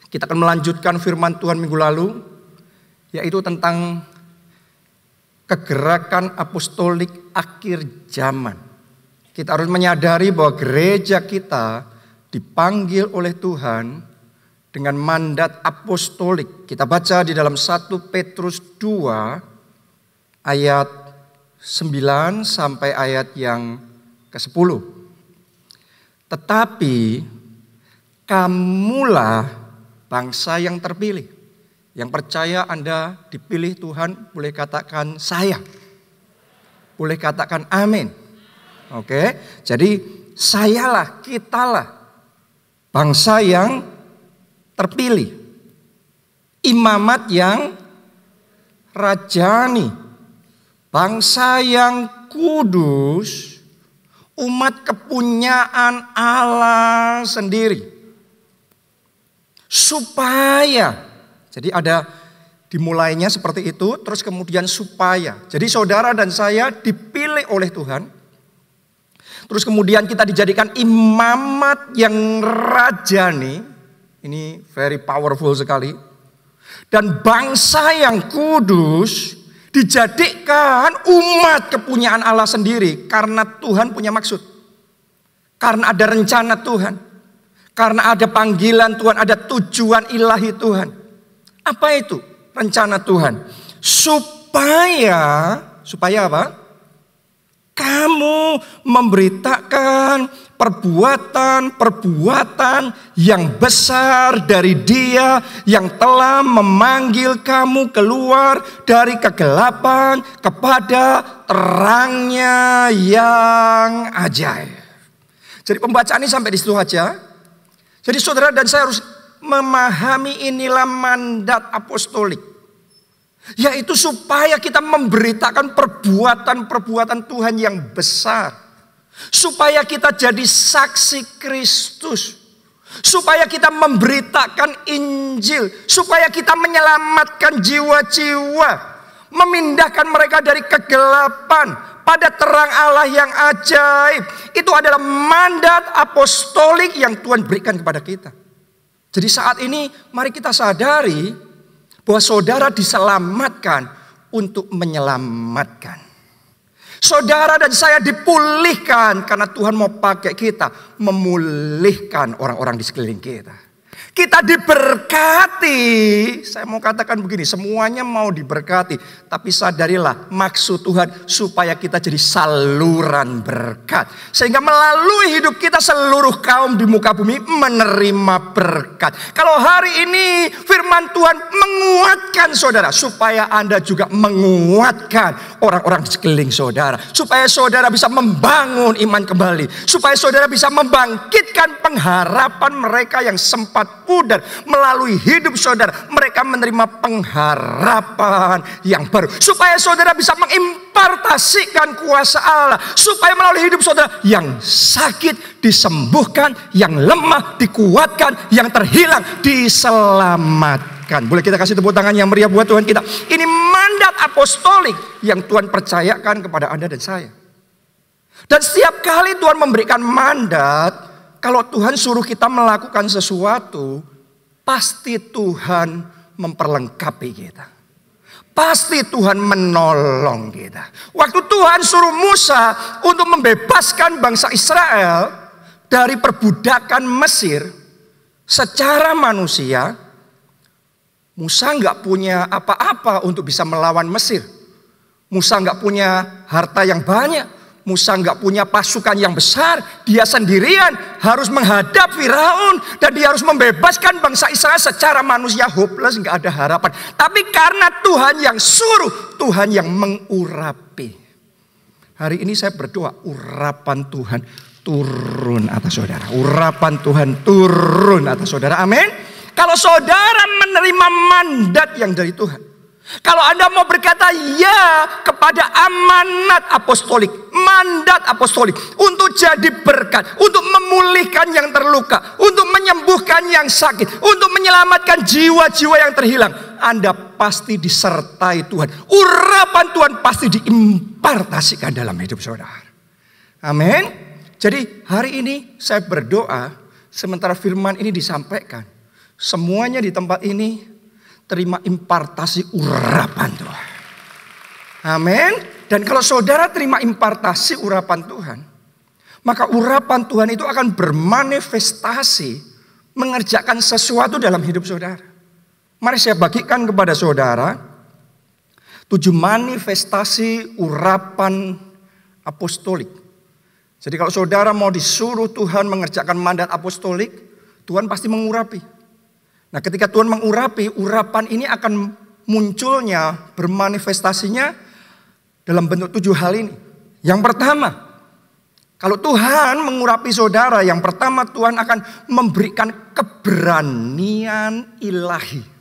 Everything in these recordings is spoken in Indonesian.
Kita akan melanjutkan firman Tuhan minggu lalu, yaitu tentang kegerakan apostolik akhir zaman. Kita harus menyadari bahwa gereja kita dipanggil oleh Tuhan dengan mandat apostolik. Kita baca di dalam 1 Petrus 2 ayat 9 sampai ayat yang ke-10. Tetapi kamulah bangsa yang terpilih. Yang percaya Anda dipilih Tuhan, boleh katakan saya. Boleh katakan amin. Oke, jadi sayalah, kitalah bangsa yang terpilih. Imamat yang rajani. Bangsa yang kudus. Umat kepunyaan Allah sendiri. Supaya, jadi ada dimulainya seperti itu, terus kemudian supaya. Jadi saudara dan saya dipilih oleh Tuhan. Terus kemudian kita dijadikan imamat yang rajani. Ini very powerful sekali. Dan bangsa yang kudus dijadikan umat kepunyaan Allah sendiri. Karena Tuhan punya maksud. Karena ada rencana Tuhan. Karena ada panggilan Tuhan, ada tujuan ilahi Tuhan. Apa itu rencana Tuhan? Supaya apa? Kamu memberitakan perbuatan-perbuatan yang besar dari Dia yang telah memanggil kamu keluar dari kegelapan kepada terangnya yang ajaib. Jadi pembacaan ini sampai di situ aja. Jadi saudara dan saya harus memahami inilah mandat apostolik. Yaitu supaya kita memberitakan perbuatan-perbuatan Tuhan yang besar. Supaya kita jadi saksi Kristus. Supaya kita memberitakan Injil. Supaya kita menyelamatkan jiwa-jiwa. Memindahkan mereka dari kegelapan pada terang Allah yang ajaib. Itu adalah mandat apostolik yang Tuhan berikan kepada kita. Jadi saat ini mari kita sadari bahwa saudara diselamatkan untuk menyelamatkan. Saudara dan saya dipulihkan karena Tuhan mau pakai kita memulihkan orang-orang di sekeliling kita. Kita diberkati, saya mau katakan begini, semuanya mau diberkati. Tapi sadarilah maksud Tuhan supaya kita jadi saluran berkat. Sehingga melalui hidup kita seluruh kaum di muka bumi menerima berkat. Kalau hari ini firman Tuhan menguatkan saudara, supaya Anda juga menguatkan orang-orang di sekeliling saudara. Supaya saudara bisa membangun iman kembali. Supaya saudara bisa membangkitkan pengharapan mereka yang sempat pudar. Melalui hidup saudara mereka menerima pengharapan yang baru. Supaya saudara bisa mengimpartasikan kuasa Allah. Supaya melalui hidup saudara yang sakit disembuhkan, yang lemah dikuatkan, yang terhilang diselamatkan. Boleh kita kasih tepuk tangan yang meriah buat Tuhan kita. Ini mandat apostolik yang Tuhan percayakan kepada Anda dan saya. Dan setiap kali Tuhan memberikan mandat, kalau Tuhan suruh kita melakukan sesuatu, pasti Tuhan memperlengkapi kita. Pasti Tuhan menolong kita. Waktu Tuhan suruh Musa untuk membebaskan bangsa Israel dari perbudakan Mesir, secara manusia, Musa nggak punya apa-apa untuk bisa melawan Mesir. Musa nggak punya harta yang banyak. Musa nggak punya pasukan yang besar. Dia sendirian harus menghadap Firaun. Dan dia harus membebaskan bangsa Israel secara manusia hopeless. Nggak ada harapan. Tapi karena Tuhan yang suruh. Tuhan yang mengurapi. Hari ini saya berdoa. Urapan Tuhan turun atas saudara. Urapan Tuhan turun atas saudara. Amin. Kalau saudara menerima mandat yang dari Tuhan. Kalau Anda mau berkata ya kepada amanat apostolik, mandat apostolik untuk jadi berkat, untuk memulihkan yang terluka, untuk menyembuhkan yang sakit, untuk menyelamatkan jiwa-jiwa yang terhilang, Anda pasti disertai Tuhan. Urapan Tuhan pasti diimpartasikan dalam hidup saudara. Amin. Jadi hari ini saya berdoa sementara firman ini disampaikan, Semuanya di tempat ini terima impartasi urapan Tuhan. Amin. Dan kalau saudara terima impartasi urapan Tuhan, maka urapan Tuhan itu akan bermanifestasi mengerjakan sesuatu dalam hidup saudara. Mari saya bagikan kepada saudara 7 manifestasi urapan apostolik. Jadi kalau saudara mau disuruh Tuhan mengerjakan mandat apostolik, Tuhan pasti mengurapi. Nah, ketika Tuhan mengurapi, urapan ini akan munculnya, bermanifestasinya dalam bentuk 7 hal ini. Yang pertama, kalau Tuhan mengurapi saudara, yang pertama Tuhan akan memberikan keberanian ilahi.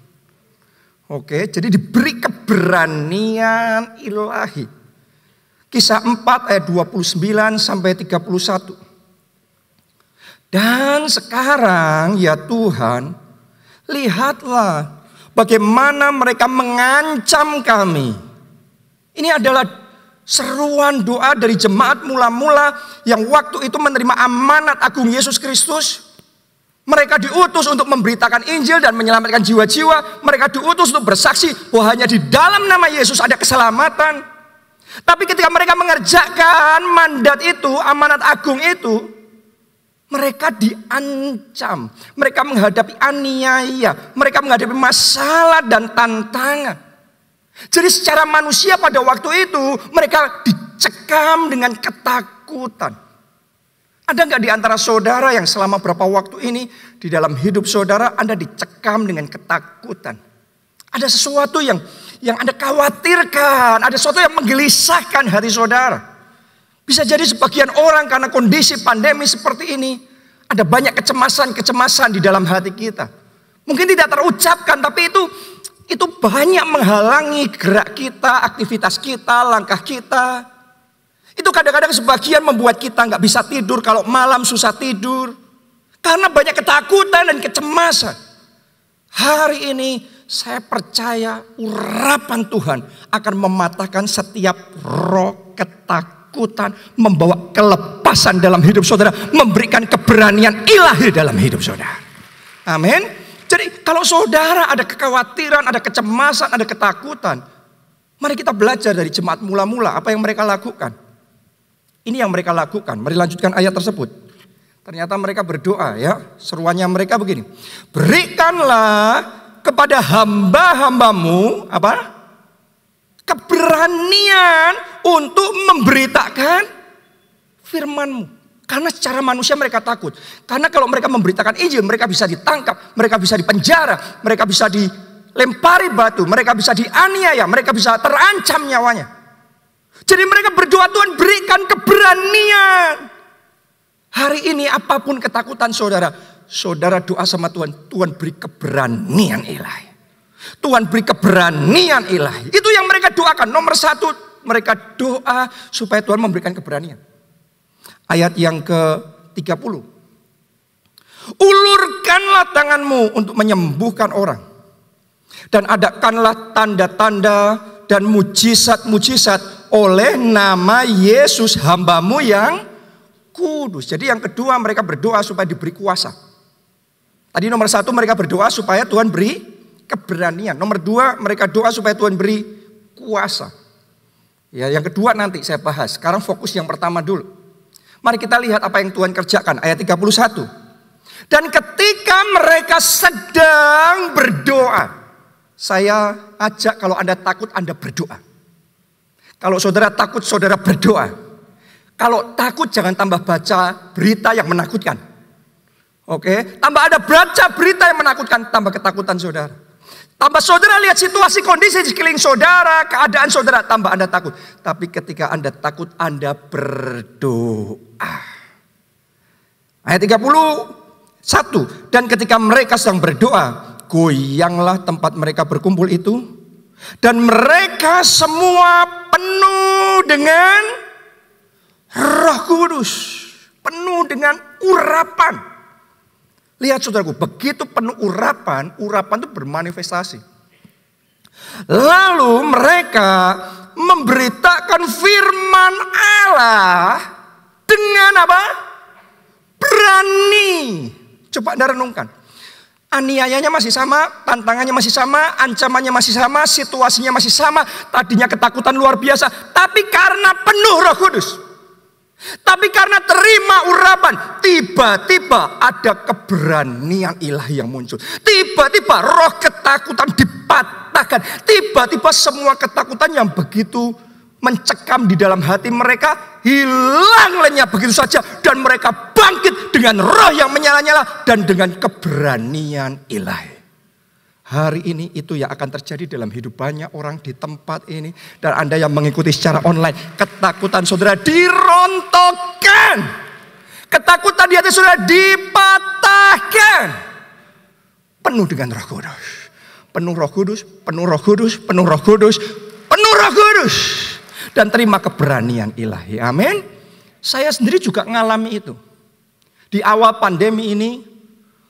Oke, jadi diberi keberanian ilahi. Kisah 4 ayat 29 sampai 31. Dan sekarang ya Tuhan, lihatlah bagaimana mereka mengancam kami. Ini adalah seruan doa dari jemaat mula-mula yang waktu itu menerima amanat agung Yesus Kristus. Mereka diutus untuk memberitakan Injil dan menyelamatkan jiwa-jiwa. Mereka diutus untuk bersaksi bahwa hanya di dalam nama Yesus ada keselamatan. Tapi ketika mereka mengerjakan mandat itu, amanat agung itu, mereka diancam. Mereka menghadapi aniaya. Mereka menghadapi masalah dan tantangan. Jadi secara manusia pada waktu itu mereka dicekam dengan ketakutan. Ada nggak di antara saudara yang selama berapa waktu ini di dalam hidup saudara Anda dicekam dengan ketakutan? Ada sesuatu yang Anda khawatirkan, ada sesuatu yang menggelisahkan hati saudara. Bisa jadi sebagian orang karena kondisi pandemi seperti ini ada banyak kecemasan-kecemasan di dalam hati kita. Mungkin tidak terucapkan, tapi itu banyak menghalangi gerak kita, aktivitas kita, langkah kita. Itu kadang-kadang sebagian membuat kita nggak bisa tidur, kalau malam susah tidur. Karena banyak ketakutan dan kecemasan. Hari ini saya percaya urapan Tuhan akan mematahkan setiap roh ketakutan, membawa kelepasan dalam hidup saudara, memberikan keberanian ilahi dalam hidup saudara. Amin. Jadi kalau saudara ada kekhawatiran, ada kecemasan, ada ketakutan, mari kita belajar dari jemaat mula-mula apa yang mereka lakukan. Ini yang mereka lakukan. Mari lanjutkan ayat tersebut. Ternyata mereka berdoa ya. Seruannya mereka begini. Berikanlah kepada hamba-hambamu apa? Keberanian untuk memberitakan firman-Mu. Karena secara manusia mereka takut. Karena kalau mereka memberitakan Injil, mereka bisa ditangkap, mereka bisa dipenjara, mereka bisa dilempari batu, mereka bisa dianiaya, mereka bisa terancam nyawanya. Jadi mereka berdoa, Tuhan berikan keberanian. Hari ini apapun ketakutan saudara, saudara doa sama Tuhan, Tuhan beri keberanian ilahi. Tuhan beri keberanian ilahi. Itu yang mereka doakan. Nomor 1, mereka doa supaya Tuhan memberikan keberanian. Ayat yang ke-30. Ulurkanlah tanganmu untuk menyembuhkan orang. Dan adakanlah tanda-tanda dan mujizat-mujizat oleh nama Yesus hambamu yang kudus. Jadi yang kedua mereka berdoa supaya diberi kuasa. Tadi nomor 1 mereka berdoa supaya Tuhan beri keberanian. Nomor 2 mereka doa supaya Tuhan beri kuasa. Ya, yang kedua nanti saya bahas. Sekarang fokus yang pertama dulu. Mari kita lihat apa yang Tuhan kerjakan. Ayat 31. Dan ketika mereka sedang berdoa. Saya ajak kalau Anda takut Anda berdoa. Kalau saudara takut saudara berdoa. Kalau takut jangan tambah baca berita yang menakutkan. Oke, tambah ada baca berita yang menakutkan, tambah ketakutan saudara. Tambah saudara lihat situasi kondisi di sekeliling saudara, keadaan saudara, tambah Anda takut. Tapi ketika Anda takut, Anda berdoa. Ayat 31. Dan ketika mereka sedang berdoa, goyanglah tempat mereka berkumpul itu. Dan mereka semua penuh dengan Roh Kudus. Penuh dengan urapan. Lihat saudaraku, begitu penuh urapan itu bermanifestasi. Lalu mereka memberitakan firman Allah dengan apa? Berani. Coba Anda renungkan. Aniayanya masih sama, tantangannya masih sama, ancamannya masih sama, situasinya masih sama. Tadinya ketakutan luar biasa, tapi karena penuh Roh Kudus, tapi karena terima urapan, tiba-tiba ada keberanian ilahi yang muncul. Tiba-tiba roh ketakutan dipatahkan. Tiba-tiba semua ketakutan yang begitu mencekam di dalam hati mereka hilang lenyap begitu saja. Dan mereka bangkit dengan roh yang menyala-nyala dan dengan keberanian ilahi. Hari ini itu yang akan terjadi dalam hidup banyak orang di tempat ini. Dan Anda yang mengikuti secara online, ketakutan saudara dirontokkan. Ketakutan di hati saudara dipatahkan. Penuh dengan Roh Kudus. Penuh Roh Kudus, penuh Roh Kudus, penuh Roh Kudus, penuh Roh Kudus. Dan terima keberanian ilahi. Amin. Saya sendiri juga ngalami itu. Di awal pandemi ini,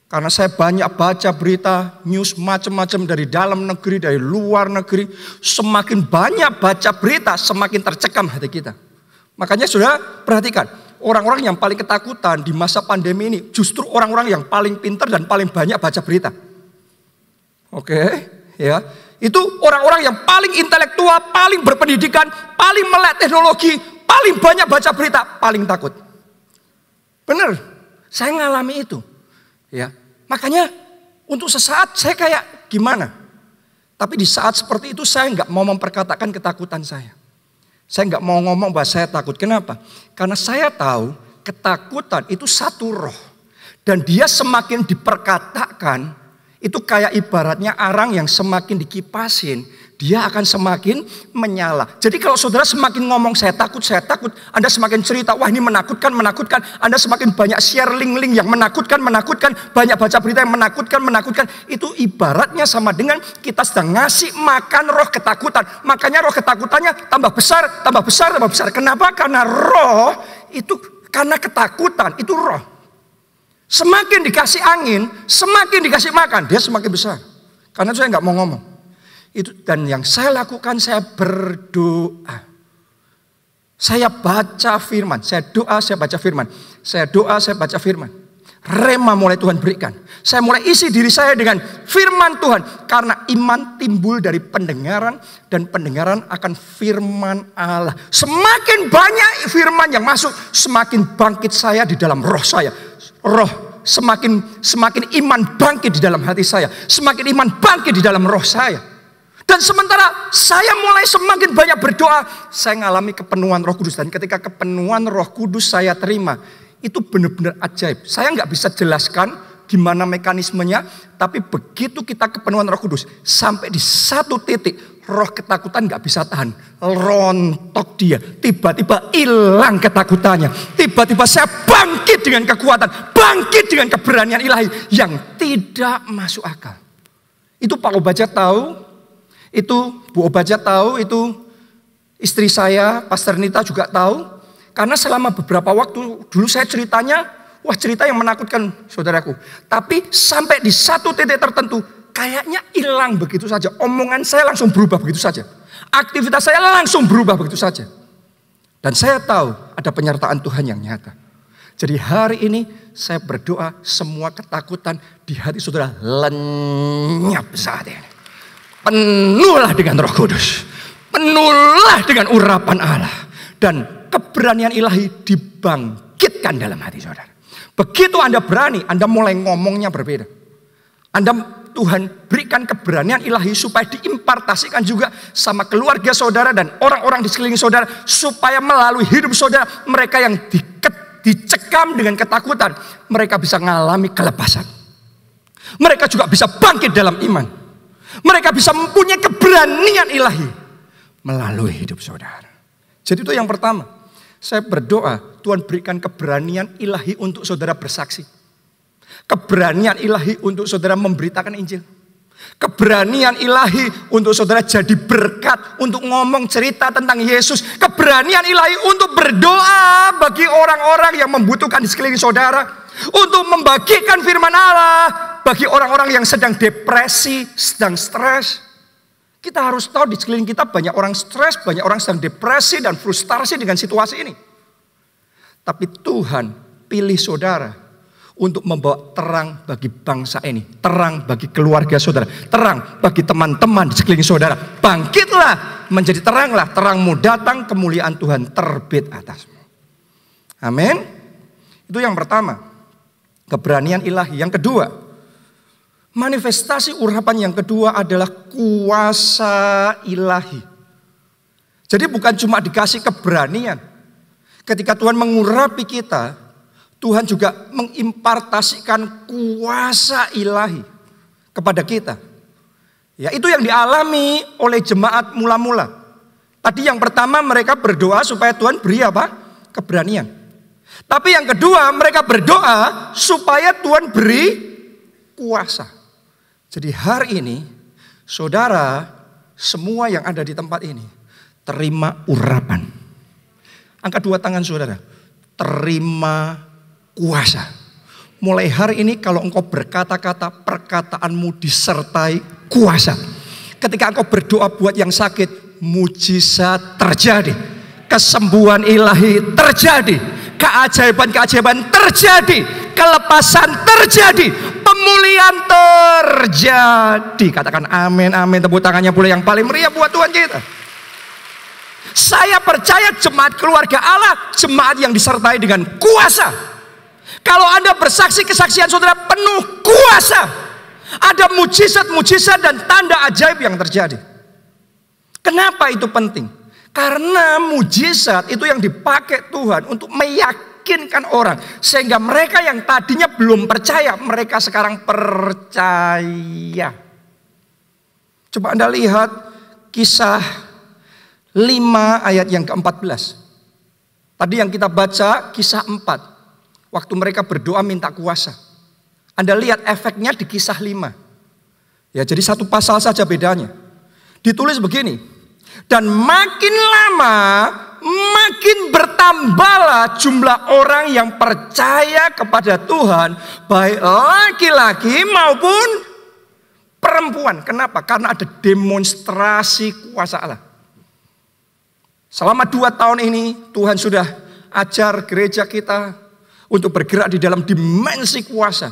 karena saya banyak baca berita, news macam-macam dari dalam negeri, dari luar negeri. Semakin banyak baca berita, semakin tercekam hati kita. Makanya saudara perhatikan, orang-orang yang paling ketakutan di masa pandemi ini justru orang-orang yang paling pintar dan paling banyak baca berita. Oke, ya. Itu orang-orang yang paling intelektual, paling berpendidikan, paling melek teknologi, paling banyak baca berita, paling takut. Benar, saya ngalami itu. Ya, makanya untuk sesaat saya kayak gimana. Tapi di saat seperti itu saya nggak mau memperkatakan ketakutan saya. Saya nggak mau ngomong bahwa saya takut. Kenapa? Karena saya tahu ketakutan itu satu roh. Dan dia semakin diperkatakan, itu kayak ibaratnya arang yang semakin dikipasin, dia akan semakin menyala. Jadi kalau saudara semakin ngomong saya takut, Anda semakin cerita, wah ini menakutkan. Anda semakin banyak share link-link yang menakutkan. Banyak baca berita yang menakutkan. Itu ibaratnya sama dengan kita sedang ngasih makan roh ketakutan. Makanya roh ketakutannya tambah besar. Kenapa? Karena roh itu, karena ketakutan itu roh. Semakin dikasih angin, semakin dikasih makan, dia semakin besar. Karena saya nggak mau ngomong. Itu, dan yang saya lakukan, saya berdoa. Saya baca firman, saya doa, saya baca firman. Saya doa, saya baca firman. Rema mulai Tuhan berikan. Saya mulai isi diri saya dengan firman Tuhan. Karena iman timbul dari pendengaran, dan pendengaran akan firman Allah. Semakin banyak firman yang masuk, semakin bangkit saya di dalam roh saya. Roh semakin iman bangkit di dalam hati saya, semakin iman bangkit di dalam roh saya. Dan sementara saya mulai semakin banyak berdoa, saya mengalami kepenuhan Roh Kudus. Dan ketika kepenuhan Roh Kudus saya terima, itu benar-benar ajaib. Saya nggak bisa jelaskan gimana mekanismenya, tapi begitu kita kepenuhan Roh Kudus, sampai di satu titik roh ketakutan nggak bisa tahan, rontok dia. Tiba-tiba hilang ketakutannya. Tiba-tiba saya bangkit dengan kekuatan, bangkit dengan keberanian ilahi yang tidak masuk akal. Itu Pak Obaja tahu, itu Bu Obaja tahu, itu istri saya, Pastor Nita juga tahu. Karena selama beberapa waktu dulu saya ceritanya, wah cerita yang menakutkan saudaraku. Tapi sampai di satu titik tertentu, kayaknya hilang begitu saja. Omongan saya langsung berubah begitu saja. Aktivitas saya langsung berubah begitu saja. Dan saya tahu ada penyertaan Tuhan yang nyata. Jadi hari ini saya berdoa semua ketakutan di hati saudara lenyap saat ini. Penuhlah dengan Roh Kudus. Penuhlah dengan urapan Allah. Dan keberanian ilahi dibangkitkan dalam hati saudara. Begitu Anda berani, Anda mulai ngomongnya berbeda. Tuhan berikan keberanian ilahi supaya diimpartasikan juga sama keluarga saudara dan orang-orang di sekeliling saudara. Supaya melalui hidup saudara, mereka yang dicekam dengan ketakutan, mereka bisa mengalami kelepasan. Mereka juga bisa bangkit dalam iman. Mereka bisa mempunyai keberanian ilahi melalui hidup saudara. Jadi itu yang pertama. Saya berdoa Tuhan berikan keberanian ilahi untuk saudara bersaksi. Keberanian ilahi untuk saudara memberitakan Injil. Keberanian ilahi untuk saudara jadi berkat, untuk ngomong cerita tentang Yesus. Keberanian ilahi untuk berdoa bagi orang-orang yang membutuhkan di sekeliling saudara. Untuk membagikan firman Allah bagi orang-orang yang sedang depresi, sedang stres. Kita harus tahu di sekeliling kita banyak orang stres, banyak orang sedang depresi dan frustasi dengan situasi ini. Tapi Tuhan pilih saudara untuk membawa terang bagi bangsa ini, terang bagi keluarga saudara, terang bagi teman-teman di sekeliling saudara. Bangkitlah, menjadi teranglah, terangmu datang, kemuliaan Tuhan terbit atasmu. Amin. Itu yang pertama, keberanian ilahi. Yang kedua, manifestasi urapan yang kedua adalah kuasa ilahi. Jadi bukan cuma dikasih keberanian. Ketika Tuhan mengurapi kita, Tuhan juga mengimpartasikan kuasa ilahi kepada kita. Ya, itu yang dialami oleh jemaat mula-mula. Tadi yang pertama mereka berdoa supaya Tuhan beri apa? Keberanian. Tapi yang kedua mereka berdoa supaya Tuhan beri kuasa. Jadi hari ini saudara semua yang ada di tempat ini terima urapan. Angkat dua tangan saudara. Terima kuasa. Mulai hari ini kalau engkau berkata-kata, perkataanmu disertai kuasa. Ketika engkau berdoa buat yang sakit, mujizat terjadi. Kesembuhan ilahi terjadi. Keajaiban-keajaiban terjadi. Kelepasan terjadi. Pemulihan terjadi. Katakan amin, amin. Tepuk tangannya boleh yang paling meriah buat Tuhan kita. Saya percaya jemaat keluarga Allah, jemaat yang disertai dengan kuasa. Kalau Anda bersaksi, kesaksian saudara penuh kuasa. Ada mujizat-mujizat dan tanda ajaib yang terjadi. Kenapa itu penting? Karena mujizat itu yang dipakai Tuhan untuk meyakinkan orang. Sehingga mereka yang tadinya belum percaya, mereka sekarang percaya. Coba Anda lihat kisah 5 ayat yang ke-14. Tadi yang kita baca kisah 4. Waktu mereka berdoa minta kuasa. Anda lihat efeknya di kisah 5. Ya, jadi satu pasal saja bedanya. Ditulis begini. Dan makin lama makin bertambahlah jumlah orang yang percaya kepada Tuhan. Baik laki-laki maupun perempuan. Kenapa? Karena ada demonstrasi kuasa Allah. Selama 2 tahun ini Tuhan sudah ajar gereja kita untuk bergerak di dalam dimensi kuasa.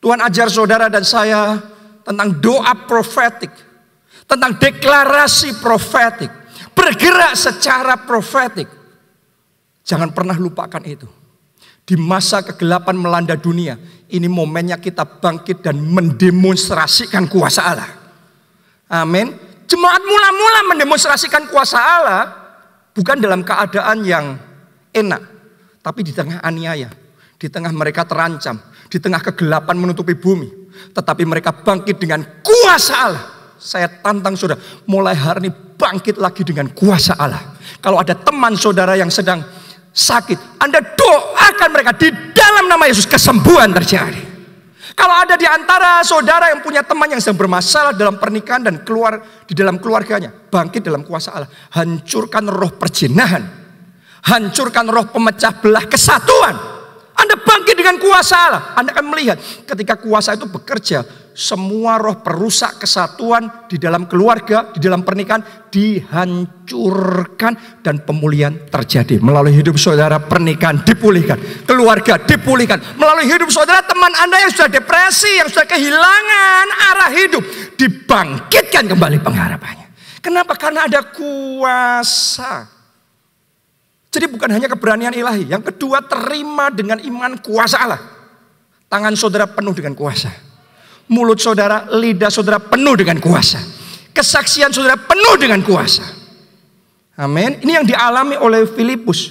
Tuhan ajar saudara dan saya tentang doa profetik, tentang deklarasi profetik, bergerak secara profetik. Jangan pernah lupakan itu. Di masa kegelapan melanda dunia, ini momennya kita bangkit dan mendemonstrasikan kuasa Allah. Amin. Jemaat mula-mula mendemonstrasikan kuasa Allah bukan dalam keadaan yang enak, tapi di tengah aniaya, di tengah mereka terancam, di tengah kegelapan menutupi bumi. Tetapi mereka bangkit dengan kuasa Allah. Saya tantang saudara, mulai hari ini bangkit lagi dengan kuasa Allah. Kalau ada teman saudara yang sedang sakit, Anda doakan mereka di dalam nama Yesus, kesembuhan terjadi. Kalau ada di antara saudara yang punya teman yang sedang bermasalah dalam pernikahan dan keluar di dalam keluarganya, bangkit dalam kuasa Allah. Hancurkan roh perjinahan. Hancurkan roh pemecah belah kesatuan. Anda bangkit dengan kuasa Allah. Anda akan melihat ketika kuasa itu bekerja, semua roh perusak kesatuan di dalam keluarga, di dalam pernikahan dihancurkan dan pemulihan terjadi. Melalui hidup saudara pernikahan dipulihkan, keluarga dipulihkan. Melalui hidup saudara teman Anda yang sudah depresi, yang sudah kehilangan arah hidup, dibangkitkan kembali pengharapannya. Kenapa? Karena ada kuasa. Jadi bukan hanya keberanian ilahi. Yang kedua, terima dengan iman kuasa Allah. Tangan saudara penuh dengan kuasa. Mulut saudara, lidah saudara penuh dengan kuasa. Kesaksian saudara penuh dengan kuasa. Amin. Ini yang dialami oleh Filipus.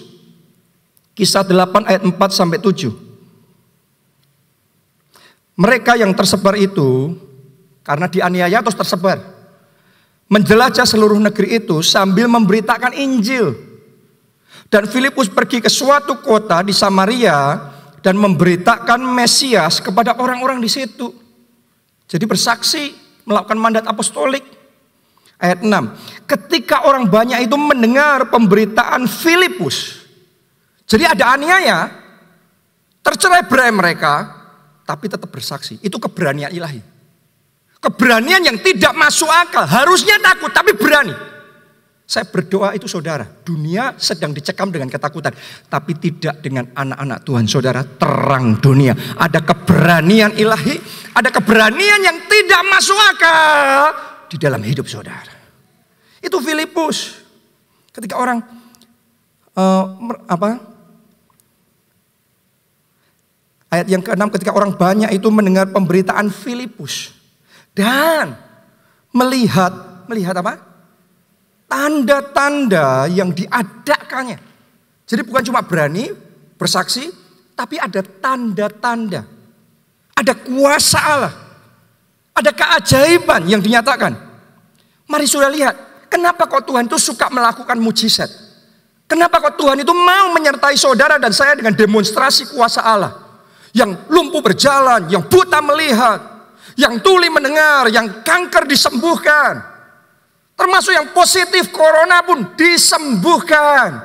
Kisah 8 ayat 4 sampai 7. Mereka yang tersebar itu karena dianiaya terus tersebar, menjelajah seluruh negeri itu sambil memberitakan Injil. Dan Filipus pergi ke suatu kota di Samaria dan memberitakan Mesias kepada orang-orang di situ. Jadi bersaksi, melakukan mandat apostolik. Ayat 6. Ketika orang banyak itu mendengar pemberitaan Filipus. Jadi ada aniaya, tercerai-berai mereka, tapi tetap bersaksi. Itu keberanian ilahi. Keberanian yang tidak masuk akal. Harusnya takut, tapi berani. Saya berdoa itu saudara, dunia sedang dicekam dengan ketakutan. Tapi tidak dengan anak-anak Tuhan saudara, terang dunia. Ada keberanian ilahi, ada keberanian yang tidak masuk akal di dalam hidup saudara. Itu Filipus. Ketika orang, ayat yang ke-6, ketika orang banyak itu mendengar pemberitaan Filipus. Dan melihat apa? Tanda-tanda yang diadakannya. Jadi bukan cuma berani bersaksi, tapi ada tanda-tanda. Ada kuasa Allah. Ada keajaiban yang dinyatakan. Mari sudah lihat, kenapa kok Tuhan itu suka melakukan mujizat? Kenapa kok Tuhan itu mau menyertai saudara dan saya dengan demonstrasi kuasa Allah? Yang lumpuh berjalan, yang buta melihat, yang tuli mendengar, yang kanker disembuhkan. Termasuk yang positif corona pun disembuhkan.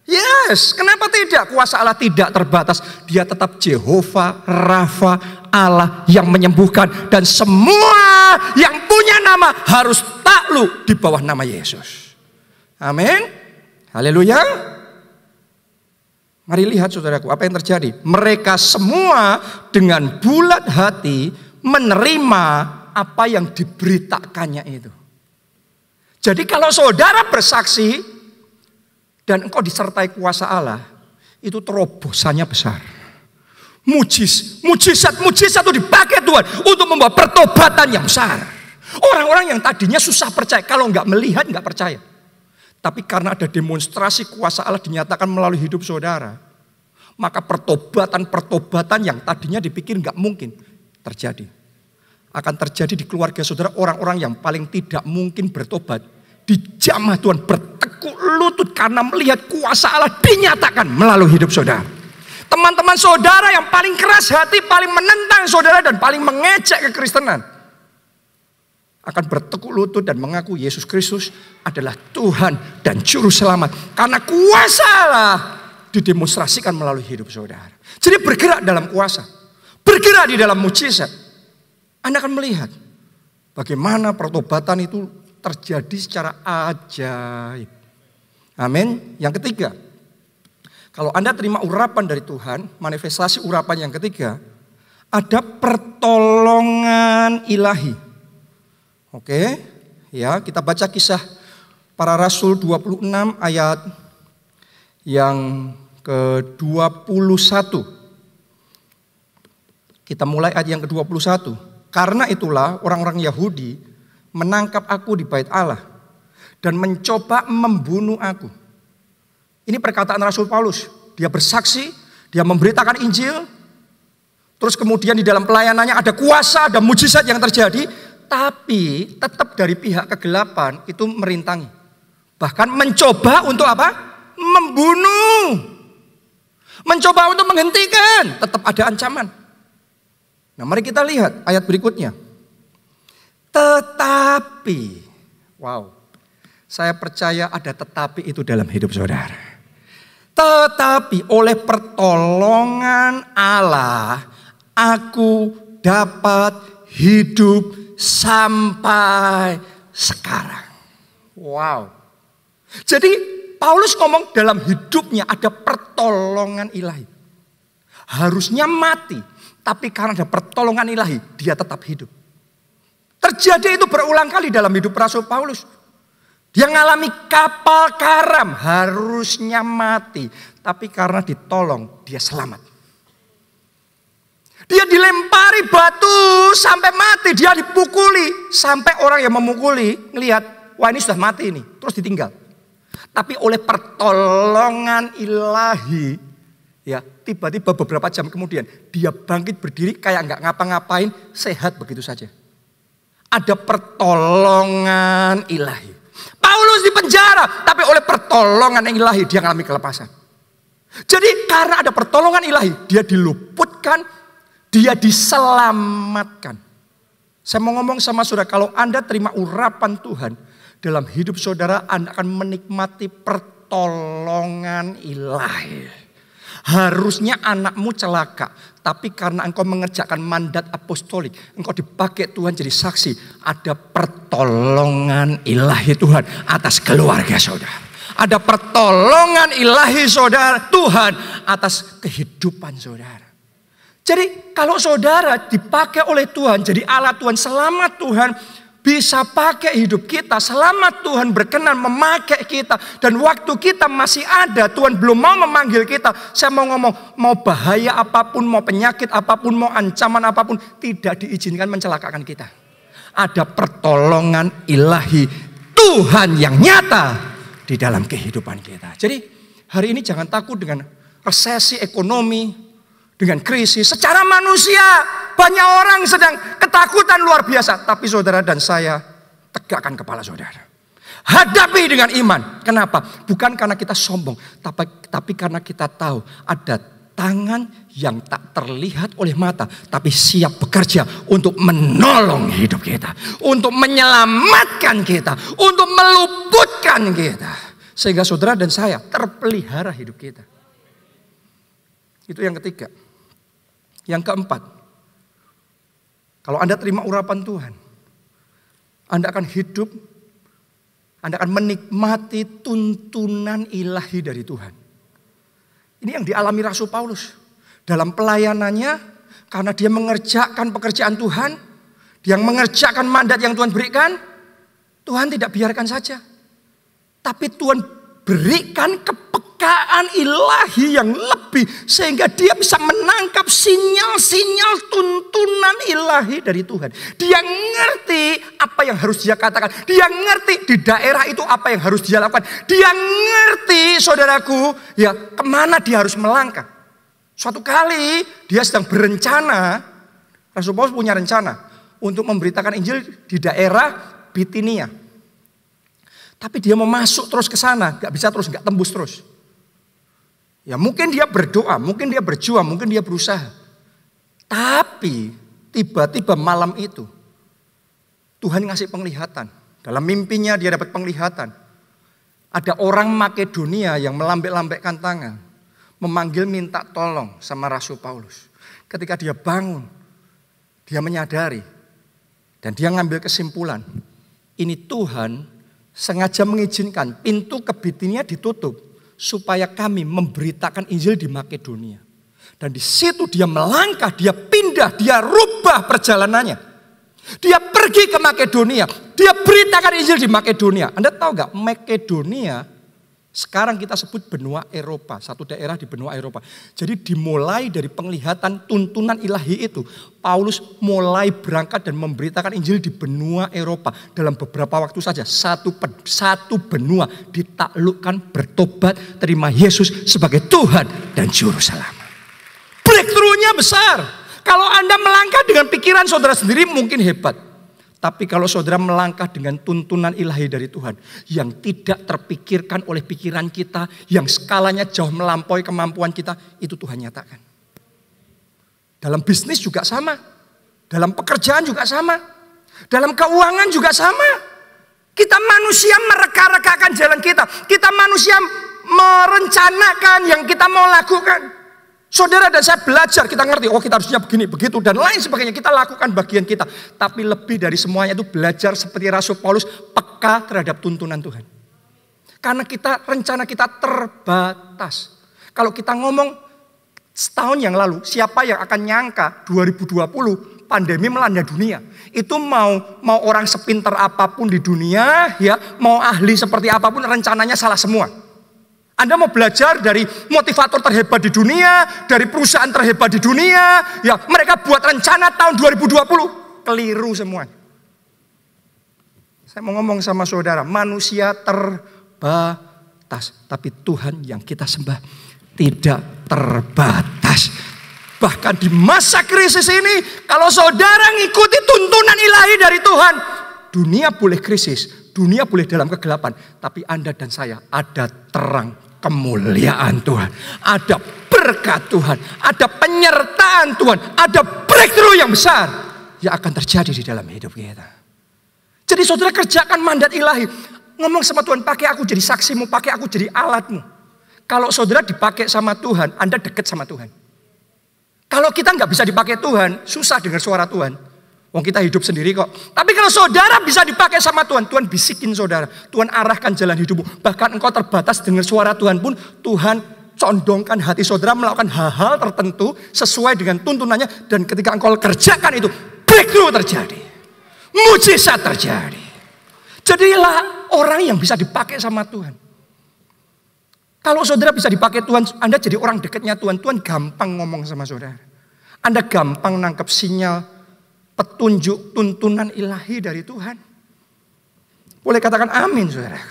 Yes, kenapa tidak? Kuasa Allah tidak terbatas. Dia tetap Jehovah Rafa, Allah yang menyembuhkan. Dan semua yang punya nama harus takluk di bawah nama Yesus. Amin. Haleluya. Mari lihat saudaraku, apa yang terjadi. Mereka semua dengan bulat hati menerima apa yang diberitakannya itu. Jadi kalau saudara bersaksi dan engkau disertai kuasa Allah, itu terobosannya besar. Mujizat itu dipakai Tuhan untuk membawa pertobatan yang besar. Orang-orang yang tadinya susah percaya, kalau nggak melihat nggak percaya. Tapi karena ada demonstrasi kuasa Allah dinyatakan melalui hidup saudara, maka pertobatan yang tadinya dipikir nggak mungkin terjadi. Akan terjadi di keluarga saudara, orang-orang yang paling tidak mungkin bertobat. Dijamah Tuhan, bertekuk lutut karena melihat kuasa Allah dinyatakan melalui hidup saudara. Teman-teman saudara yang paling keras hati, paling menentang saudara dan paling mengejek kekristenan, akan bertekuk lutut dan mengaku Yesus Kristus adalah Tuhan dan Juru Selamat. Karena kuasa Allah didemonstrasikan melalui hidup saudara. Jadi bergerak dalam kuasa, bergerak di dalam mujizat. Anda akan melihat bagaimana pertobatan itu terjadi secara ajaib. Amin. Yang ketiga, kalau Anda terima urapan dari Tuhan, manifestasi urapan yang ketiga, ada pertolongan ilahi. Oke, ya, kita baca Kisah Para Rasul 26 ayat yang ke-21. Kita mulai ayat yang ke-21. Karena itulah orang-orang Yahudi menangkap aku di bait Allah dan mencoba membunuh aku. Ini perkataan Rasul Paulus. Dia bersaksi, dia memberitakan Injil. Terus kemudian di dalam pelayanannya ada kuasa, ada mujizat yang terjadi. Tapi tetap dari pihak kegelapan itu merintangi. Bahkan mencoba untuk apa? Membunuh. Mencoba untuk menghentikan. Tetap ada ancaman. Nah, mari kita lihat ayat berikutnya. Tetapi, wow, saya percaya ada tetapi itu dalam hidup saudara. Tetapi oleh pertolongan Allah, aku dapat hidup sampai sekarang. Wow. Jadi Paulus ngomong dalam hidupnya ada pertolongan ilahi. Harusnya mati, tapi karena ada pertolongan ilahi, dia tetap hidup. Terjadi itu berulang kali dalam hidup Rasul Paulus. Dia mengalami kapal karam, harusnya mati. Tapi karena ditolong, dia selamat. Dia dilempari batu sampai mati, dia dipukuli. Sampai orang yang memukuli ngelihat, wah ini sudah mati ini. Terus ditinggal. Tapi oleh pertolongan ilahi, ya tiba-tiba beberapa jam kemudian, dia bangkit berdiri kayak nggak ngapa-ngapain, sehat begitu saja. Ada pertolongan ilahi. Paulus di penjara, tapi oleh pertolongan ilahi dia mengalami kelepasan. Jadi karena ada pertolongan ilahi, dia diluputkan, dia diselamatkan. Saya mau ngomong sama saudara, kalau Anda terima urapan Tuhan dalam hidup saudara, Anda akan menikmati pertolongan ilahi. Harusnya anakmu celaka, tapi karena engkau mengerjakan mandat apostolik, engkau dipakai Tuhan jadi saksi. Ada pertolongan ilahi Tuhan atas keluarga saudara. Ada pertolongan ilahi saudara Tuhan atas kehidupan saudara. Jadi kalau saudara dipakai oleh Tuhan, jadi alat Tuhan, selama Tuhan bisa pakai hidup kita, selama Tuhan berkenan memakai kita, dan waktu kita masih ada, Tuhan belum mau memanggil kita. Saya mau ngomong, mau bahaya apapun, mau penyakit apapun, mau ancaman apapun, tidak diizinkan mencelakakan kita. Ada pertolongan ilahi Tuhan yang nyata di dalam kehidupan kita. Jadi hari ini jangan takut dengan resesi ekonomi, dengan krisis. Secara manusia banyak orang sedang ketakutan luar biasa. Tapi saudara dan saya tegakkan kepala saudara. Hadapi dengan iman. Kenapa? Bukan karena kita sombong. Tapi karena kita tahu ada tangan yang tak terlihat oleh mata. Tapi siap bekerja untuk menolong hidup kita. Untuk menyelamatkan kita. Untuk meluputkan kita. Sehingga saudara dan saya terpelihara hidup kita. Itu yang ketiga. Yang keempat, kalau Anda terima urapan Tuhan, Anda akan hidup, Anda akan menikmati tuntunan ilahi dari Tuhan. Ini yang dialami Rasul Paulus. Dalam pelayanannya, karena dia mengerjakan pekerjaan Tuhan, dia mengerjakan mandat yang Tuhan berikan, Tuhan tidak biarkan saja. Tapi Tuhan berikan kepekaan ilahi yang lebih, sehingga dia bisa menangkap sinyal-sinyal tuntunan ilahi dari Tuhan. Dia ngerti apa yang harus dia katakan. Dia ngerti di daerah itu apa yang harus dia lakukan. Dia ngerti, saudaraku, ya kemana dia harus melangkah. Suatu kali dia sedang berencana, Rasul Paulus punya rencana untuk memberitakan Injil di daerah Bitinia. Tapi dia mau masuk terus ke sana, gak bisa terus, gak tembus terus. Ya mungkin dia berdoa, mungkin dia berjuang, mungkin dia berusaha. Tapi tiba-tiba malam itu Tuhan ngasih penglihatan. Dalam mimpinya dia dapat penglihatan. Ada orang Makedonia yang melambek-lambekkan tangan, memanggil minta tolong sama Rasul Paulus. Ketika dia bangun, dia menyadari dan dia ngambil kesimpulan. Ini Tuhan sengaja mengizinkan pintu ke Bitinia ditutup supaya kami memberitakan Injil di Makedonia. Dan di situ dia melangkah, dia pindah, dia rubah perjalanannya. Dia pergi ke Makedonia, dia beritakan Injil di Makedonia. Anda tahu gak, Makedonia sekarang kita sebut benua Eropa, satu daerah di benua Eropa. Jadi dimulai dari penglihatan tuntunan ilahi itu, Paulus mulai berangkat dan memberitakan Injil di benua Eropa. Dalam beberapa waktu saja, satu benua ditaklukkan, bertobat, terima Yesus sebagai Tuhan dan Juru Selamat. Breakthrough-nya besar. Kalau Anda melangkah dengan pikiran saudara sendiri mungkin hebat. Tapi kalau saudara melangkah dengan tuntunan ilahi dari Tuhan yang tidak terpikirkan oleh pikiran kita, yang skalanya jauh melampaui kemampuan kita, itu Tuhan nyatakan. Dalam bisnis juga sama, dalam pekerjaan juga sama, dalam keuangan juga sama. Kita manusia mereka-rekakan jalan kita, kita manusia merencanakan yang kita mau lakukan. Saudara dan saya belajar, kita ngerti, oh kita harusnya begini, begitu, dan lain sebagainya. Kita lakukan bagian kita. Tapi lebih dari semuanya itu belajar seperti Rasul Paulus, peka terhadap tuntunan Tuhan. Karena rencana kita terbatas. Kalau kita ngomong setahun yang lalu, siapa yang akan nyangka 2020 pandemi melanda dunia. Itu mau orang sepinter apapun di dunia, ya, mau ahli seperti apapun, rencananya salah semua. Anda mau belajar dari motivator terhebat di dunia, dari perusahaan terhebat di dunia, ya mereka buat rencana tahun 2020, keliru semua. Saya mau ngomong sama saudara, manusia terbatas, tapi Tuhan yang kita sembah tidak terbatas. Bahkan di masa krisis ini, kalau saudara ngikuti tuntunan ilahi dari Tuhan, dunia boleh krisis, dunia boleh dalam kegelapan, tapi Anda dan saya ada terang. Kemuliaan Tuhan, ada berkat Tuhan, ada penyertaan Tuhan, ada breakthrough yang besar yang akan terjadi di dalam hidup kita. Jadi saudara kerjakan mandat ilahi. Ngomong sama Tuhan, pakai aku jadi saksimu, pakai aku jadi alatmu. Kalau saudara dipakai sama Tuhan, Anda dekat sama Tuhan. Kalau kita nggak bisa dipakai Tuhan, susah dengar suara Tuhan. Wong kita hidup sendiri kok. Tapi kalau saudara bisa dipakai sama Tuhan, Tuhan bisikin saudara. Tuhan arahkan jalan hidupmu. Bahkan engkau terbatas dengar suara Tuhan pun, Tuhan condongkan hati saudara melakukan hal-hal tertentu sesuai dengan tuntunannya. Dan ketika engkau kerjakan itu, breakthrough terjadi. Mujizat terjadi. Jadilah orang yang bisa dipakai sama Tuhan. Kalau saudara bisa dipakai Tuhan, Anda jadi orang dekatnya Tuhan. Tuhan gampang ngomong sama saudara. Anda gampang nangkep sinyal, petunjuk, tuntunan ilahi dari Tuhan. Boleh katakan amin, saudara.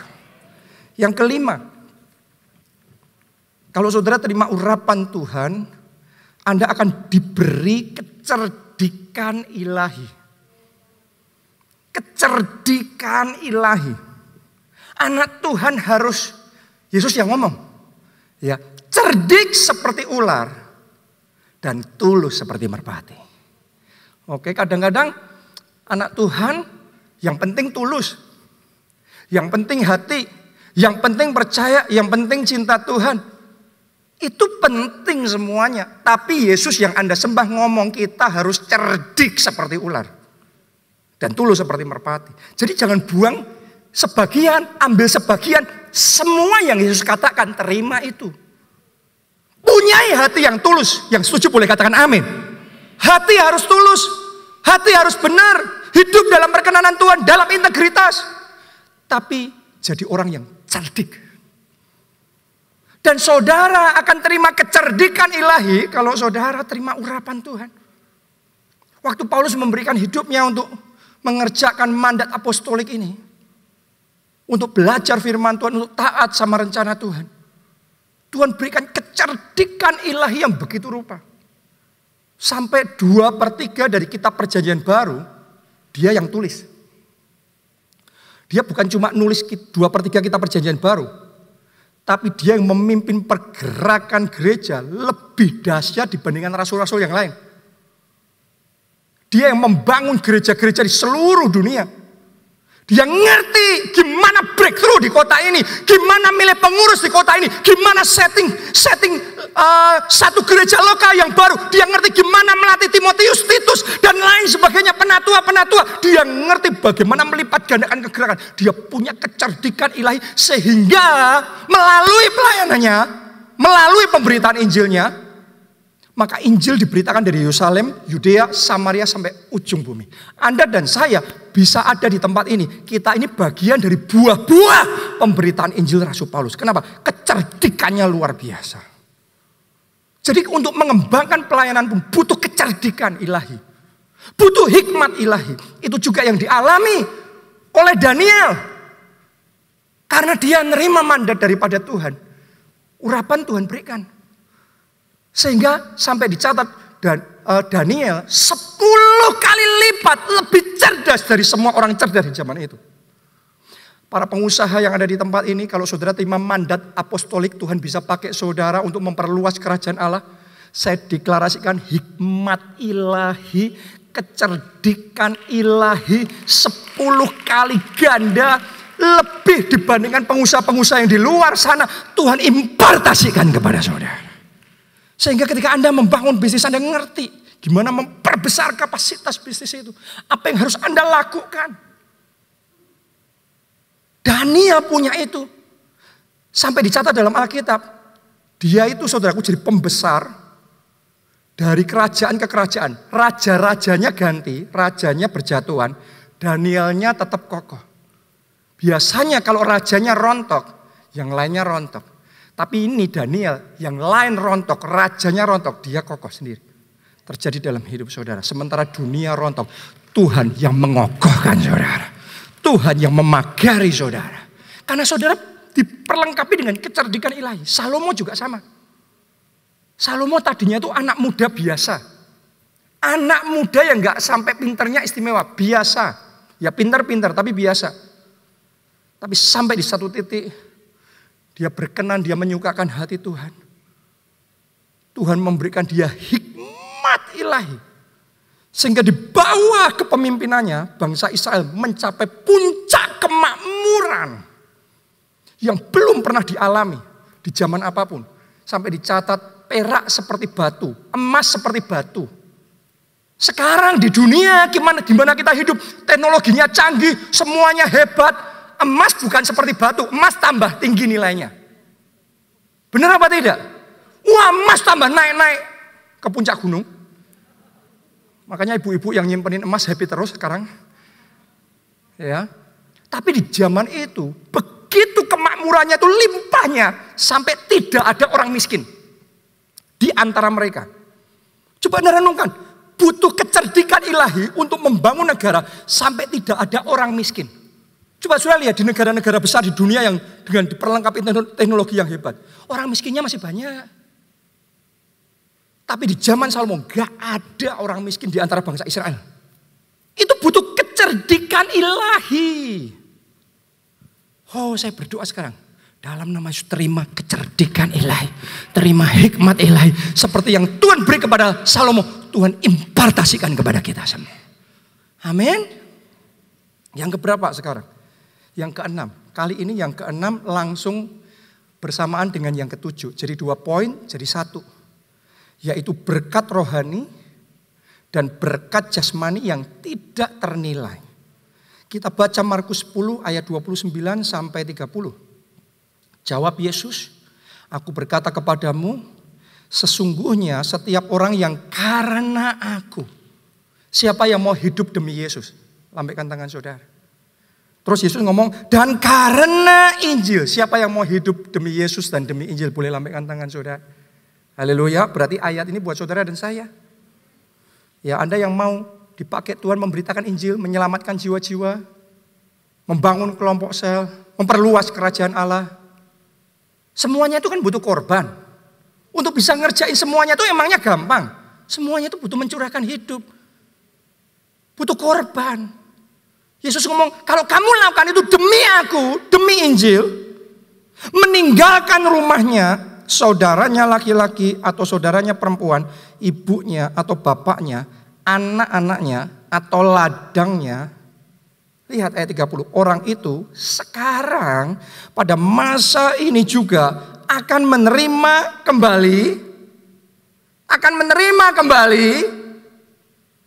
Yang kelima, kalau saudara terima urapan Tuhan, Anda akan diberi kecerdikan ilahi. Kecerdikan ilahi. Anak Tuhan harus, Yesus yang ngomong, ya, cerdik seperti ular dan tulus seperti merpati. Oke, kadang-kadang anak Tuhan yang penting tulus, yang penting hati, yang penting percaya, yang penting cinta Tuhan. Itu penting semuanya. Tapi Yesus yang Anda sembah ngomong kita harus cerdik seperti ular dan tulus seperti merpati. Jadi jangan buang sebagian, ambil sebagian. Semua yang Yesus katakan, terima itu. Punyai hati yang tulus. Yang setuju boleh katakan amin. Hati harus tulus. Hati harus benar. Hidup dalam perkenanan Tuhan, dalam integritas. Tapi jadi orang yang cerdik. Dan saudara akan terima kecerdikan ilahi kalau saudara terima urapan Tuhan. Waktu Paulus memberikan hidupnya untuk mengerjakan mandat apostolik ini, untuk belajar firman Tuhan, untuk taat sama rencana Tuhan, Tuhan berikan kecerdikan ilahi yang begitu rupa. Sampai 2/3 dari kitab perjanjian baru, dia yang tulis. Dia bukan cuma nulis 2/3 kitab perjanjian baru, tapi dia yang memimpin pergerakan gereja lebih dahsyat dibandingkan rasul-rasul yang lain. Dia yang membangun gereja-gereja di seluruh dunia. Dia ngerti gimana breakthrough di kota ini, gimana milih pengurus di kota ini, gimana setting satu gereja lokal yang baru. Dia ngerti gimana melatih Timotius, Titus, dan lain sebagainya, penatua-penatua. Dia ngerti bagaimana melipat gandakan kegerakan. Dia punya kecerdikan ilahi sehingga melalui pelayanannya, melalui pemberitaan Injilnya, maka Injil diberitakan dari Yerusalem, Yudea, Samaria sampai ujung bumi. Anda dan saya bisa ada di tempat ini. Kita ini bagian dari buah-buah pemberitaan Injil Rasul Paulus. Kenapa? Kecerdikannya luar biasa. Jadi untuk mengembangkan pelayanan pun butuh kecerdikan ilahi. Butuh hikmat ilahi. Itu juga yang dialami oleh Daniel. Karena dia nerima mandat daripada Tuhan. Urapan Tuhan berikan. Sehingga sampai dicatat Daniel 10 kali lipat lebih cerdas dari semua orang cerdas di zaman itu. Para pengusaha yang ada di tempat ini, kalau saudara terima mandat apostolik, Tuhan bisa pakai saudara untuk memperluas kerajaan Allah. Saya deklarasikan hikmat ilahi, kecerdikan ilahi 10 kali ganda lebih dibandingkan pengusaha-pengusaha yang di luar sana. Tuhan impartasikan kepada saudara. Sehingga ketika Anda membangun bisnis, Anda ngerti gimana memperbesar kapasitas bisnis itu. Apa yang harus Anda lakukan. Daniel punya itu. Sampai dicatat dalam Alkitab. Dia itu saudaraku jadi pembesar dari kerajaan ke kerajaan. Raja-rajanya ganti, rajanya berjatuhan. Danielnya tetap kokoh. Biasanya kalau rajanya rontok, yang lainnya rontok. Tapi ini Daniel, yang lain rontok, rajanya rontok, dia kokoh sendiri. Terjadi dalam hidup saudara. Sementara dunia rontok, Tuhan yang mengokohkan saudara. Tuhan yang memagari saudara. Karena saudara diperlengkapi dengan kecerdikan ilahi. Salomo juga sama. Salomo tadinya itu anak muda biasa. Anak muda yang gak sampai pinternya istimewa, biasa. Ya pinter-pinter tapi biasa. Tapi sampai di satu titik, dia berkenan, dia menyukakan hati Tuhan. Tuhan memberikan dia hikmat ilahi. Sehingga di bawah kepemimpinannya, bangsa Israel mencapai puncak kemakmuran yang belum pernah dialami di zaman apapun. Sampai dicatat perak seperti batu, emas seperti batu. Sekarang di dunia gimana kita hidup, teknologinya canggih, semuanya hebat. Emas bukan seperti batu, emas tambah tinggi nilainya. Benar apa tidak? Wah, emas tambah naik-naik ke puncak gunung. Makanya ibu-ibu yang nyimpenin emas happy terus sekarang. Ya. Tapi di zaman itu begitu kemakmurannya itu limpahnya sampai tidak ada orang miskin di antara mereka. Coba Anda renungkan, butuh kecerdikan ilahi untuk membangun negara sampai tidak ada orang miskin. Coba sudah lihat di negara-negara besar di dunia yang dengan diperlengkapi teknologi yang hebat. Orang miskinnya masih banyak. Tapi di zaman Salomo gak ada orang miskin di antara bangsa Israel. Itu butuh kecerdikan ilahi. Oh, saya berdoa sekarang. Dalam nama Yesus terima kecerdikan ilahi. Terima hikmat ilahi. Seperti yang Tuhan beri kepada Salomo. Tuhan impartasikan kepada kita semua. Amin. Yang keberapa sekarang? Yang keenam. Kali ini yang keenam langsung bersamaan dengan yang ketujuh. Jadi 2 poin jadi 1. Yaitu berkat rohani dan berkat jasmani yang tidak ternilai. Kita baca Markus 10 ayat 29 sampai 30. Jawab Yesus, aku berkata kepadamu, sesungguhnya setiap orang yang karena aku. Siapa yang mau hidup demi Yesus? Lambaikan tangan saudara. Terus Yesus ngomong, dan karena Injil. Siapa yang mau hidup demi Yesus dan demi Injil? Boleh lambaikan tangan saudara. Haleluya, berarti ayat ini buat saudara dan saya. Ya, Anda yang mau dipakai Tuhan memberitakan Injil, menyelamatkan jiwa-jiwa, membangun kelompok sel, memperluas kerajaan Allah. Semuanya itu kan butuh korban. Untuk bisa ngerjain semuanya itu emangnya gampang. Semuanya itu butuh mencurahkan hidup. Butuh korban. Yesus ngomong, kalau kamu lakukan itu demi aku, demi Injil, meninggalkan rumahnya, saudaranya laki-laki atau saudaranya perempuan, ibunya atau bapaknya, anak-anaknya atau ladangnya. Lihat ayat 30, orang itu sekarang pada masa ini juga akan menerima kembali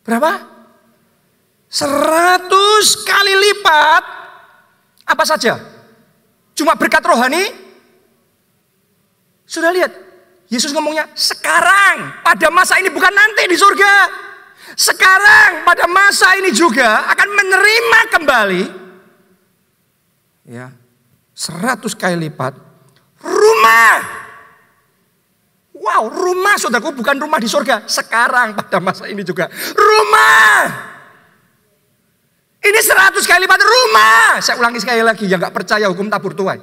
berapa? 100 kali lipat. Apa saja? Cuma berkat rohani? Sudah lihat, Yesus ngomongnya sekarang, pada masa ini, bukan nanti di surga. Sekarang, pada masa ini juga akan menerima kembali. Ya, 100 kali lipat. Rumah. Wow, rumah saudaraku bukan rumah di surga. Sekarang, pada masa ini juga. Rumah. Ini 100 kali lipat rumah. Saya ulangi sekali lagi, yang gak percaya hukum tabur tuai.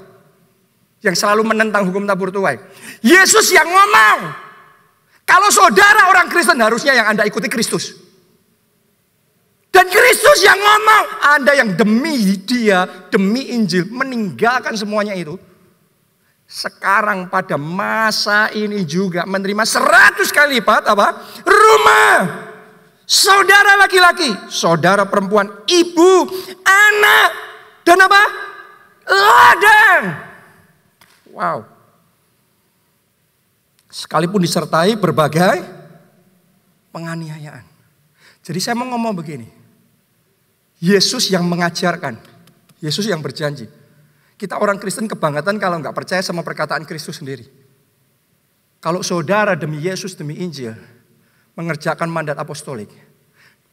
Yang selalu menentang hukum tabur tuai. Yesus yang ngomong. Kalau saudara orang Kristen harusnya yang Anda ikuti Kristus. Dan Kristus yang ngomong. Anda yang demi Dia, demi Injil, meninggalkan semuanya itu. Sekarang pada masa ini juga menerima 100 kali lipat apa? Rumah. Saudara laki-laki, saudara perempuan, ibu, anak, dan apa? Ladang. Wow. Sekalipun disertai berbagai penganiayaan. Jadi saya mau ngomong begini. Yesus yang mengajarkan. Yesus yang berjanji. Kita orang Kristen kebangetan kalau nggak percaya sama perkataan Kristus sendiri. Kalau saudara demi Yesus, demi Injil, mengerjakan mandat apostolik.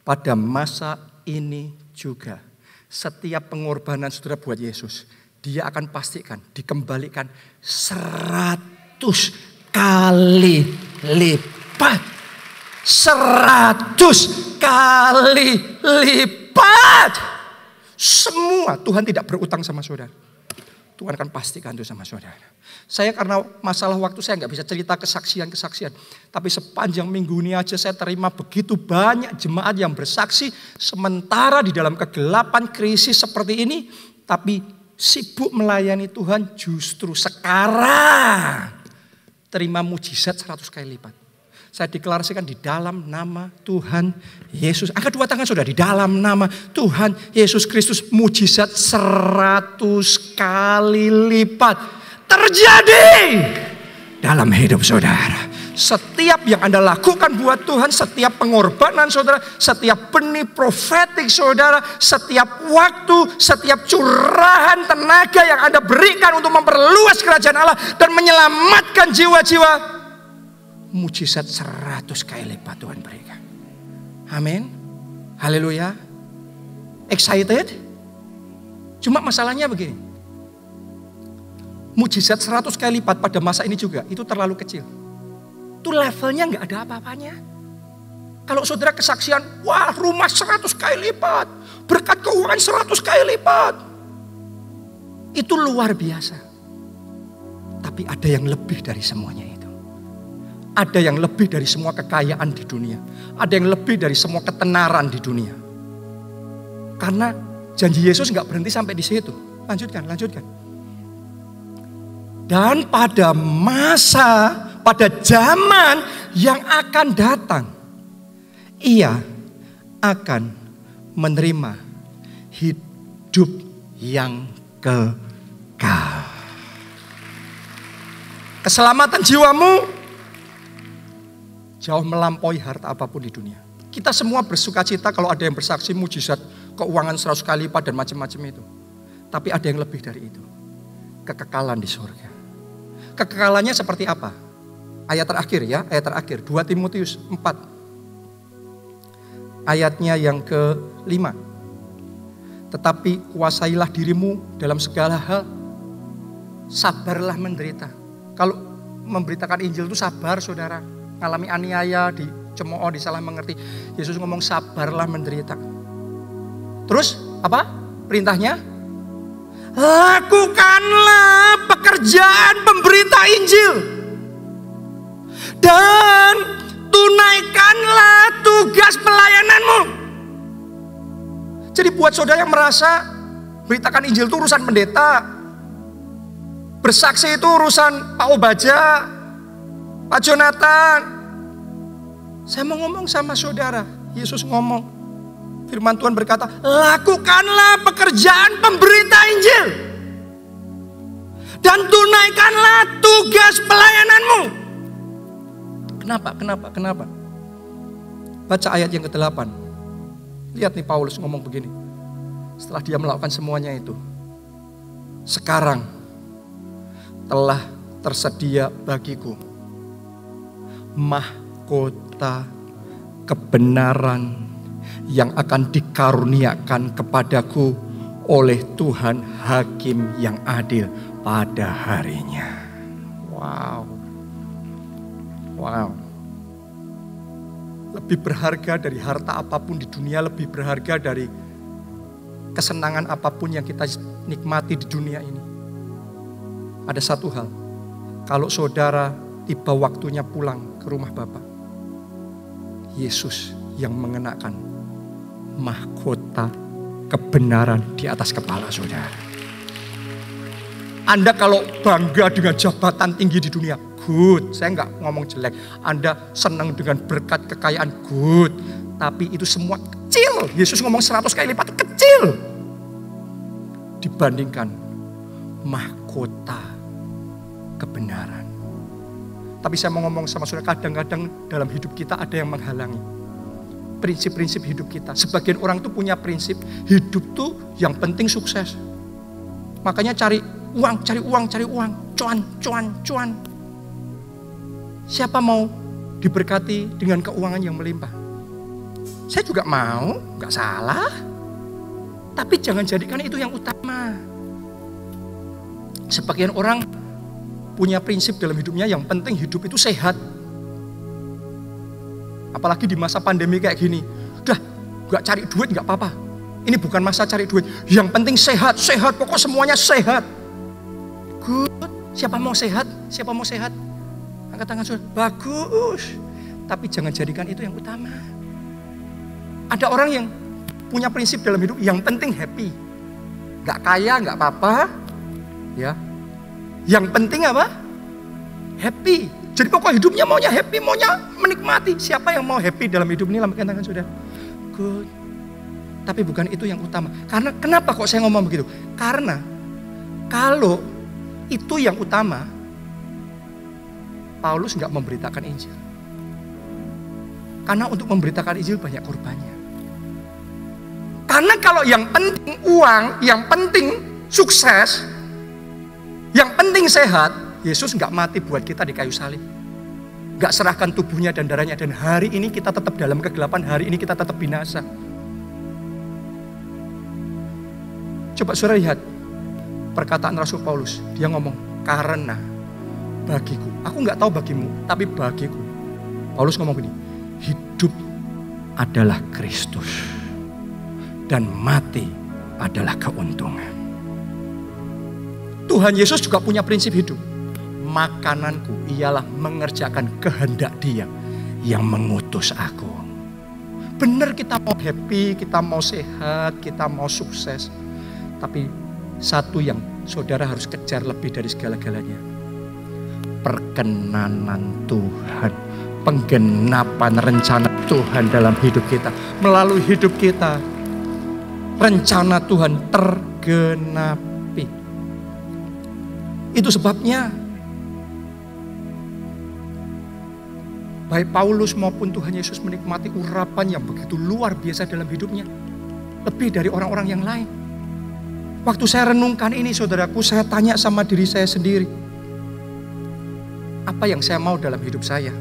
Pada masa ini juga. Setiap pengorbanan saudara buat Yesus. Dia akan pastikan dikembalikan 100 kali lipat. 100 kali lipat. Semua Tuhan tidak berutang sama saudara. Tuhan akan pastikan itu sama saudara. Saya karena masalah waktu saya nggak bisa cerita kesaksian-kesaksian. Tapi sepanjang minggu ini aja saya terima begitu banyak jemaat yang bersaksi. Sementara di dalam kegelapan krisis seperti ini. Tapi sibuk melayani Tuhan, justru sekarang terima mujizat 100 kali lipat. Saya deklarasikan di dalam nama Tuhan Yesus. Angkat 2 tangan saudara, di dalam nama Tuhan Yesus Kristus, mujizat 100 kali lipat terjadi dalam hidup saudara. Setiap yang Anda lakukan buat Tuhan, setiap pengorbanan saudara, setiap benih profetik saudara, setiap waktu, setiap curahan tenaga yang Anda berikan untuk memperluas kerajaan Allah dan menyelamatkan jiwa-jiwa, mujizat 100 kali lipat Tuhan berikan. Amin. Haleluya. Excited? Cuma masalahnya begini. Mujizat 100 kali lipat pada masa ini juga itu terlalu kecil. Itu levelnya nggak ada apa-apanya. Kalau saudara kesaksian, wah rumah 100 kali lipat, berkat keuangan 100 kali lipat. Itu luar biasa. Tapi ada yang lebih dari semuanya itu. Ada yang lebih dari semua kekayaan di dunia. Ada yang lebih dari semua ketenaran di dunia. Karena janji Yesus nggak berhenti sampai di situ. Lanjutkan. Dan pada zaman yang akan datang, ia akan menerima hidup yang kekal. Keselamatan jiwamu jauh melampaui harta apapun di dunia. Kita semua bersuka cita kalau ada yang bersaksi mujizat keuangan 100 kali lipat dan macam-macam itu. Tapi ada yang lebih dari itu. Kekekalan di surga. Kekekalannya seperti apa? Ayat terakhir 2 Timotius 4. Ayatnya yang ke-5. Tetapi kuasailah dirimu dalam segala hal. Sabarlah menderita. Kalau memberitakan Injil itu sabar saudara. Ngalami aniaya, dicemooh, disalah mengerti. Yesus ngomong sabarlah menderita. Terus apa perintahnya? Lakukanlah pekerjaan pemberita Injil. Dan tunaikanlah tugas pelayananmu. Jadi buat saudara yang merasa beritakan Injil itu urusan pendeta, bersaksi itu urusan Pak Obaja, Pak Jonathan, saya mau ngomong sama saudara. Yesus ngomong, firman Tuhan berkata, lakukanlah pekerjaan pemberita Injil dan tunaikanlah tugas pelayananmu. Kenapa? Baca ayat yang ke-8. Lihat nih Paulus ngomong begini. Setelah dia melakukan semuanya itu. Sekarang telah tersedia bagiku mahkota kebenaran yang akan dikaruniakan kepadaku oleh Tuhan Hakim yang adil pada harinya. Wow. Lebih berharga dari harta apapun di dunia, lebih berharga dari kesenangan apapun yang kita nikmati di dunia ini. Ada satu hal, kalau saudara tiba waktunya pulang ke rumah Bapa, Yesus yang mengenakan mahkota kebenaran di atas kepala saudara. Anda kalau bangga dengan jabatan tinggi di dunia, good. Saya nggak ngomong jelek. Anda senang dengan berkat kekayaan, good. Tapi itu semua kecil. Yesus ngomong 100 kali lipat, kecil. Dibandingkan mahkota kebenaran. Tapi saya mau ngomong sama saudara, kadang-kadang dalam hidup kita ada yang menghalangi prinsip-prinsip hidup kita. Sebagian orang tuh punya prinsip hidup tuh yang penting sukses. Makanya cari uang, cuan. Siapa mau diberkati dengan keuangan yang melimpah? Saya juga mau, gak salah. Tapi jangan jadikan itu yang utama. Sebagian orang punya prinsip dalam hidupnya yang penting hidup itu sehat. Apalagi di masa pandemi kayak gini. Udah, gak cari duit gak apa-apa. Ini bukan masa cari duit. Yang penting sehat, pokok semuanya sehat. Good. Siapa mau sehat? Angkat tangan saudara. Bagus. Tapi jangan jadikan itu yang utama. Ada orang yang punya prinsip dalam hidup yang penting happy. Gak kaya, gak apa-apa. Ya. Yang penting apa? Happy. Jadi pokok hidupnya maunya happy, maunya menikmati. Siapa yang mau happy dalam hidup ini? Lambaikan tangan saudara. Good. Tapi bukan itu yang utama. Karena kenapa kok saya ngomong begitu? Karena kalau itu yang utama, Paulus nggak memberitakan Injil. Karena untuk memberitakan Injil banyak korbannya. Karena kalau yang penting uang, yang penting sukses, yang penting sehat, Yesus nggak mati buat kita di kayu salib. Nggak serahkan tubuhnya dan darahnya. Dan hari ini kita tetap dalam kegelapan, hari ini kita tetap binasa. Coba saudara lihat perkataan Rasul Paulus. Dia ngomong, karena bagiku, aku nggak tahu bagimu, tapi bagiku. Paulus ngomong gini, hidup adalah Kristus dan mati adalah keuntungan. Tuhan Yesus juga punya prinsip hidup. Makananku ialah mengerjakan kehendak Dia yang mengutus aku. Benar, kita mau happy, kita mau sehat, kita mau sukses. Tapi satu yang saudara harus kejar lebih dari segala-galanya. Perkenanan Tuhan. Penggenapan rencana Tuhan dalam hidup kita. Melalui hidup kita, rencana Tuhan tergenapi. Itu sebabnya baik Paulus maupun Tuhan Yesus menikmati urapan yang begitu luar biasa dalam hidupnya. Lebih dari orang-orang yang lain. Waktu saya renungkan ini saudaraku, saya tanya sama diri saya sendiri. Apa yang saya mau dalam hidup saya?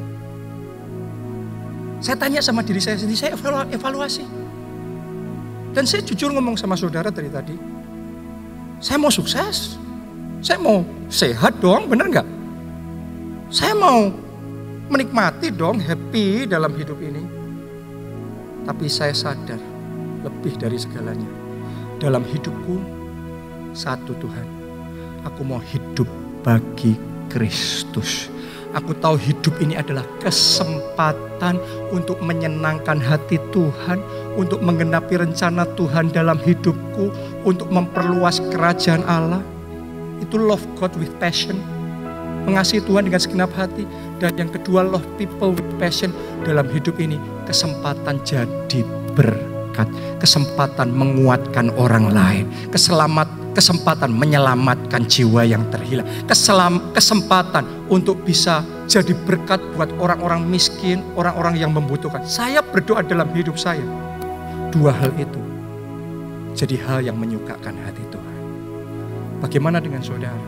Saya tanya sama diri saya sendiri, saya evaluasi. Dan saya jujur ngomong sama saudara dari tadi. Saya mau sukses. Saya mau sehat dong, benar nggak? Saya mau menikmati dong, happy dalam hidup ini. Tapi saya sadar lebih dari segalanya. Dalam hidupku satu Tuhan. Aku mau hidup bagi Kristus. Aku tahu hidup ini adalah kesempatan untuk menyenangkan hati Tuhan, untuk menggenapi rencana Tuhan dalam hidupku, untuk memperluas kerajaan Allah. Itu love God with passion. Mengasihi Tuhan dengan segenap hati. Dan yang kedua, love people with passion dalam hidup ini. Kesempatan jadi berkat. Kesempatan menguatkan orang lain. Kesempatan menyelamatkan jiwa yang terhilang. Kesempatan untuk bisa jadi berkat buat orang-orang miskin, orang-orang yang membutuhkan. Saya berdoa dalam hidup saya. Dua hal itu jadi hal yang menyukakan hati Tuhan. Bagaimana dengan saudara?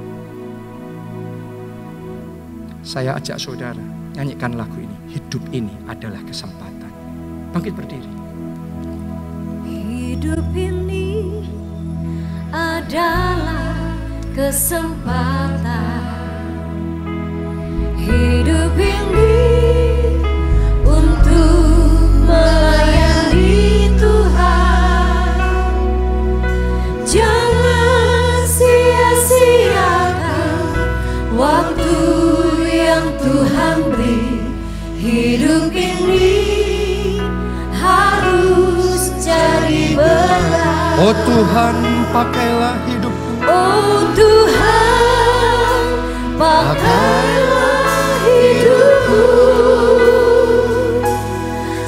Saya ajak saudara nyanyikan lagu ini. Hidup ini adalah kesempatan. Bangkit berdiri. Hidup ini adalah kesempatan. Hidup ini untuk melayani Tuhan. Jangan sia-siakan waktu yang Tuhan beri. Hidup ini harus jadi berkat. Oh Tuhan, pakailah hidupku. Oh Tuhan, pakailah hidupku.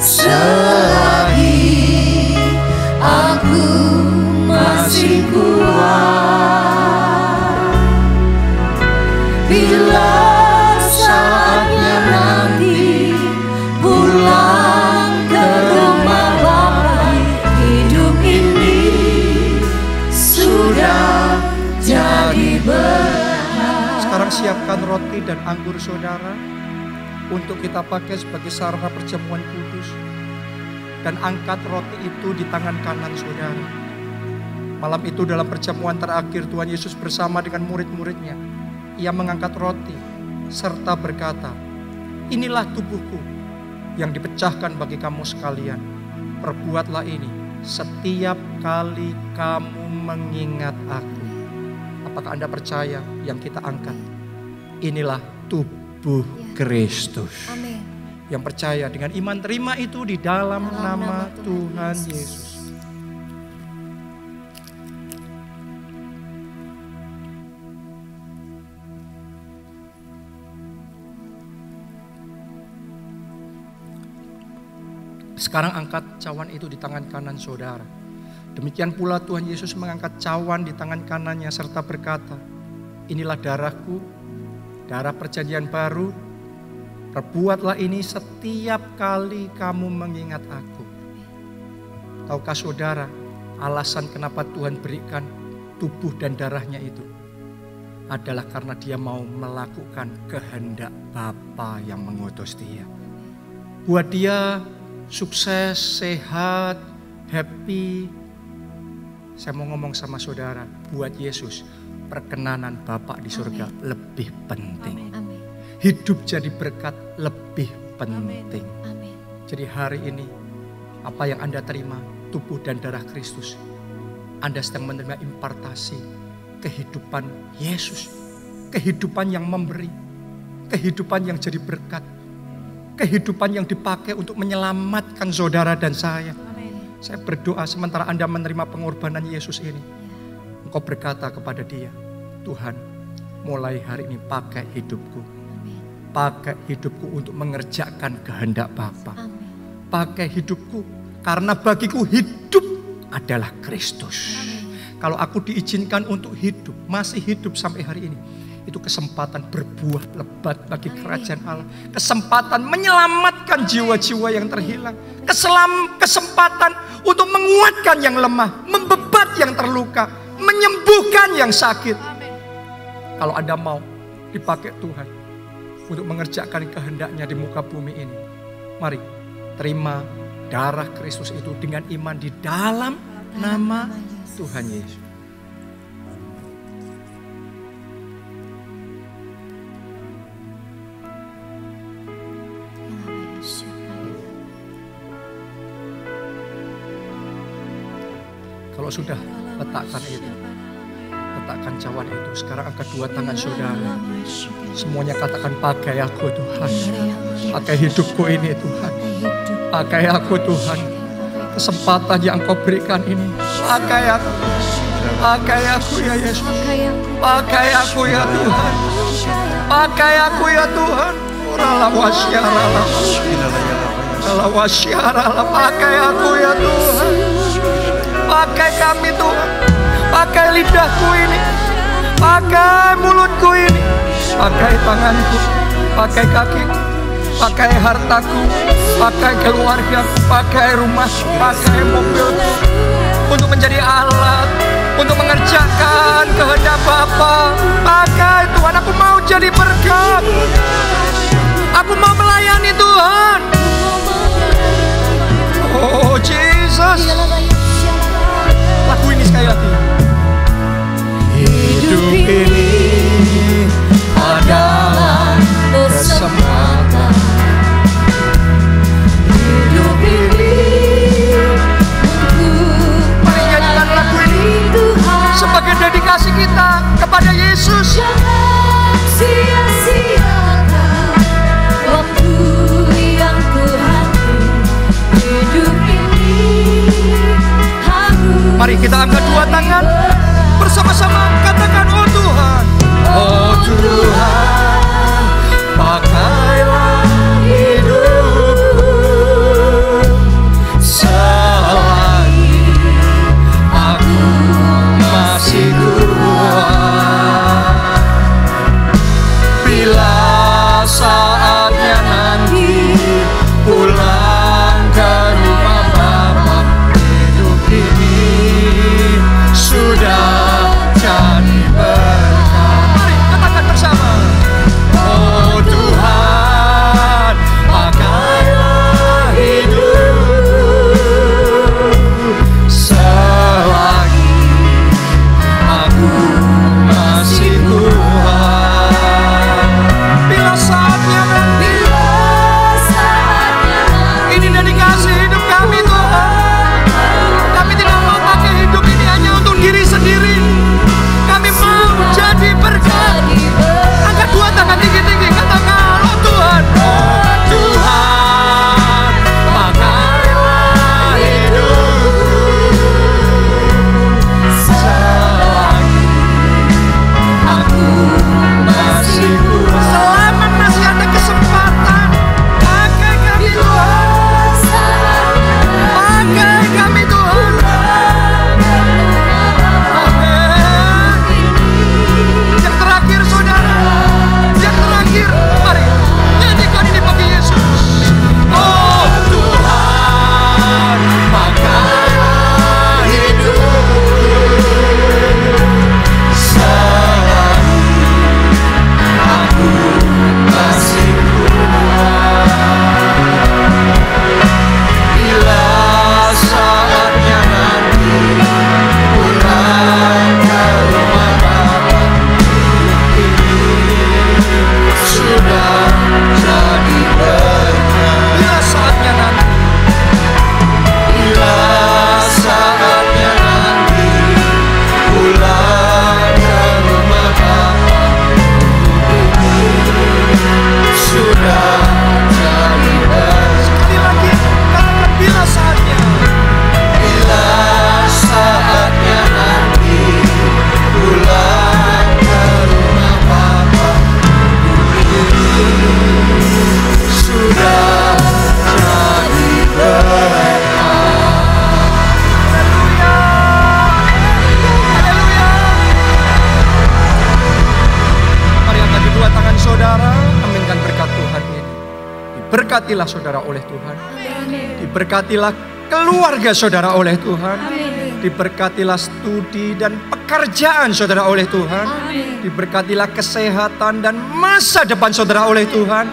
Selagi aku masih kuat, bila saatnya nanti pulang ke rumah Bapa, hidup ini sudah jadi berkat. Sekarang siapkan roti dan anggur saudara untuk kita pakai sebagai sarana perjamuan kudus. Dan angkat roti itu di tangan kanan saudara. Malam itu dalam perjamuan terakhir Tuhan Yesus bersama dengan murid-muridnya. Ia mengangkat roti serta berkata, inilah tubuhku yang dipecahkan bagi kamu sekalian. Perbuatlah ini setiap kali kamu mengingat aku. Apakah Anda percaya yang kita angkat? Inilah tubuh Kristus. Amin. Yang percaya dengan iman terima itu di dalam nama Tuhan Yesus. Sekarang angkat cawan itu di tangan kanan saudara. Demikian pula Tuhan Yesus mengangkat cawan di tangan kanannya serta berkata, inilah darahku, darah perjanjian baru. Perbuatlah ini setiap kali kamu mengingat aku. Tahukah saudara, alasan kenapa Tuhan berikan tubuh dan darahnya itu adalah karena dia mau melakukan kehendak Bapa yang mengutus dia. Buat dia sukses, sehat, happy. Saya mau ngomong sama saudara, buat Yesus perkenanan Bapa di surga lebih penting. Amin. Hidup jadi berkat lebih penting. Amin. Jadi hari ini apa yang Anda terima, tubuh dan darah Kristus, Anda sedang menerima impartasi kehidupan Yesus. Kehidupan yang memberi, kehidupan yang jadi berkat, kehidupan yang dipakai untuk menyelamatkan saudara dan saya. Saya berdoa sementara Anda menerima pengorbanan Yesus ini, Engkau berkata kepada dia, Tuhan, mulai hari ini pakai hidupku. Pakai hidupku untuk mengerjakan kehendak Bapa. Pakai hidupku karena bagiku hidup adalah Kristus. Kalau aku diizinkan untuk hidup, masih hidup sampai hari ini, itu kesempatan berbuah lebat bagi kerajaan Allah. Kesempatan menyelamatkan jiwa-jiwa yang terhilang. Kesempatan untuk menguatkan yang lemah, membebat yang terluka, menyembuhkan yang sakit. Kalau Anda mau dipakai Tuhan untuk mengerjakan kehendaknya di muka bumi ini, mari terima darah Kristus itu dengan iman di dalam nama Tuhan Yesus. Kalau sudah letakkan itu, letakkan cawan itu. Sekarang angkat dua tangan saudara. Semuanya katakan, pakai aku Tuhan. Pakai hidupku ini Tuhan. Pakai aku Tuhan. Kesempatan yang Kau berikan ini. Pakai aku. Pakai aku ya Yesus. Pakai aku ya Tuhan. Pakai aku ya Tuhan. Pakai aku ya Tuhan. Pakai kami Tuhan. Pakai lidahku ini. Pakai mulutku ini. Pakai tanganku. Pakai kakiku. Pakai hartaku. Pakai keluarga. Pakai rumah. Pakai mobilku. Untuk menjadi alat. Untuk mengerjakan kehendak Bapa. Pakai Tuhan. Aku mau jadi berkat. Aku mau melayani Tuhan. Oh Jesus. Lagu ini sekali lagi. Hidup ini adalah kesempatan. Hidup ini. Mari nyanyikan lagu ini sebagai dedikasi kita kepada Yesus. Jangan sia-siakan waktu yang Tuhan beri. Hidup ini harus. Mari kita angkat dua tangan bersama-sama, katakan, oh Tuhan, oh Tuhan, pakailah hidupku selagi aku masih kuat. Bila saatnya nanti pulang ke rumah Bapa, hidup ini sudah Diberkatilah saudara oleh Tuhan. Diberkatilah keluarga saudara oleh Tuhan. Diberkatilah studi dan pekerjaan saudara oleh Tuhan. Diberkatilah kesehatan dan masa depan saudara oleh Tuhan.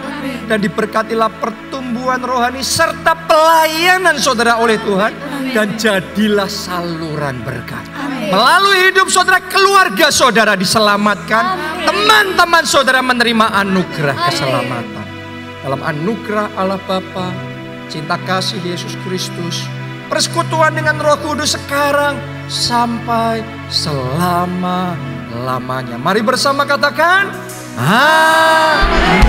Dan diberkatilah pertumbuhan rohani serta pelayanan saudara oleh Tuhan. Dan jadilah saluran berkat. Melalui hidup saudara, keluarga saudara diselamatkan. Teman-teman saudara menerima anugerah keselamatan. Dalam anugerah Allah Bapa, cinta kasih Yesus Kristus, persekutuan dengan Roh Kudus sekarang sampai selama-lamanya. Mari bersama katakan, amin.